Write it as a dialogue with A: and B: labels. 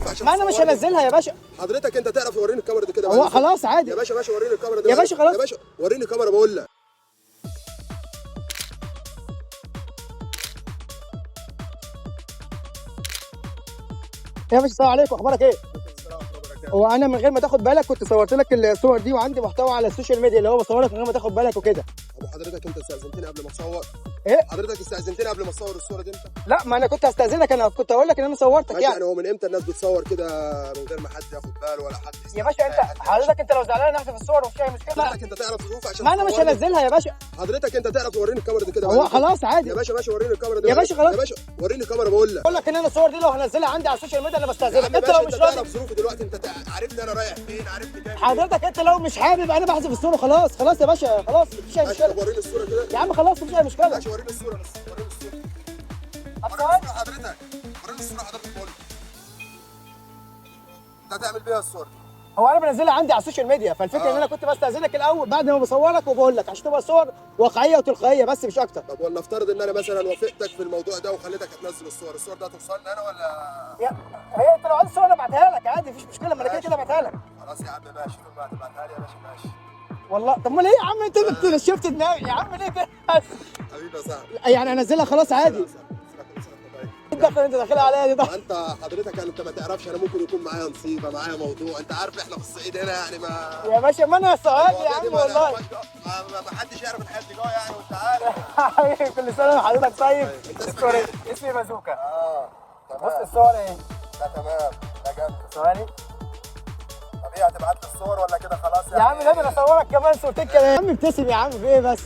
A: ينفعش.
B: ما انا مش هنزلها يا باشا.
A: حضرتك انت تعرف وريني الكاميرا دي كده.
B: هو خلاص عادي
A: يا باشا وريني الكاميرا دي
B: يا باشا خلاص.
A: يا باشا وريني الكاميرا بقول لك.
B: يا باشا السلام عليكم، اخبارك ايه؟ هو انا من غير ما تاخد بالك كنت صورت لك الصور دي، وعندي محتوى على السوشيال ميديا اللي هو بصورك من غير ما تاخد بالك وكده.
A: ابو حضرتك انت استاذنتني قبل ما تصور؟
B: ايه؟
A: حضرتك استاذنتني قبل ما تصور الصوره دي انت؟
B: لا ما انا كنت هستاذنك، انا كنت اقول لك ان انا صورتك
A: ماشي.
B: يعني.
A: يعني هو من امتى الناس بتصور كده من غير ما حد ياخد باله ولا حد
B: يا باشا انت حضرتك انت لو زعلان احذف الصور ومفيش اي مشكله.
A: حضرتك انت تعرف ظروف عشان
B: ما انا مش
A: تصورني؟
B: هنزلها يا باشا.
A: حضرتك انت تعرف توريني الكاميرا دي كده.
B: هو خلاص عادي
A: يا باشا وريني الكاميرا دي
B: يا باشا خلاص.
A: يا باشا وريني الكاميرا بقول لك.
B: بقول لك ان انا الصور دي لو هنزلها عندي على السوشيال ميديا انا بستاذنك.
A: انت
B: انت لو مش راضي
A: تعرف ظروفي دلوقتي، انت عارفني انا رايح فين، عارفني جاي.
B: حضرتك انت لو مش حابب انا بحذف الصوره. خلاص خلاص يا باشا خلاص مفيش اي
A: ماشي.
B: مشكله.
A: طب وريني الصوره كده
B: يا عم خلاص مفيش اي مشكله.
A: ماشي. وريني الصوره بس وريني الصوره.
B: طب
A: وريني
B: ثواني.
A: الصوره حضرتك. وريني الصوره حضرتك بقول لك. انت هتعمل بيها الصوره دي؟
B: هو انا بنزلها عندي على السوشيال ميديا، فالفكره ان انا كنت بستاذنك الاول بعد ما بصورك وبقول لك عشان تبقى صور واقعيه وتلقائيه بس مش اكتر.
A: طب ولا افترض ان انا مثلا وافقتك في الموضوع ده وخليتك تنزل الصور ده هتوصلني انا ولا؟
B: هي انت لو عايز صور انا ابعتها لك عادي مفيش مشكله، ما انا كده كده ابعتها لك.
A: خلاص يا عم ماشي. طول ما هتبعتها لي يا باشا ماشي.
B: والله طب امال ايه يا عم انت شفت دماغي يا عم ليه كده؟
A: حبيبي يا صاحبي.
B: يعني انزلها خلاص عادي. الدخله انت داخلها عليا دي
A: ما انت حضرتك انت ما تعرفش انا ممكن يكون معايا نصيبه معايا موضوع. انت عارف احنا في الصعيد هنا يعني ما
B: يا باشا ما انا سؤال يا عم
A: ما
B: والله.
A: ما حدش يعرف الحاجات دي جوه يعني وانت عارف.
B: حبيبي كل سنه وحضرتك طيب.
A: انت اسمك ايه؟
B: اسمي بازوكا.
A: تمام.
B: بص الصور ايه؟
A: لا تمام. لا جامد.
B: ثواني
A: طب ايه هتبعت لي الصور ولا كده خلاص يعني؟
B: يا عم لا انا اصورك كمان صورتين كمان. يا عم ابتسم يا عم في ايه بس؟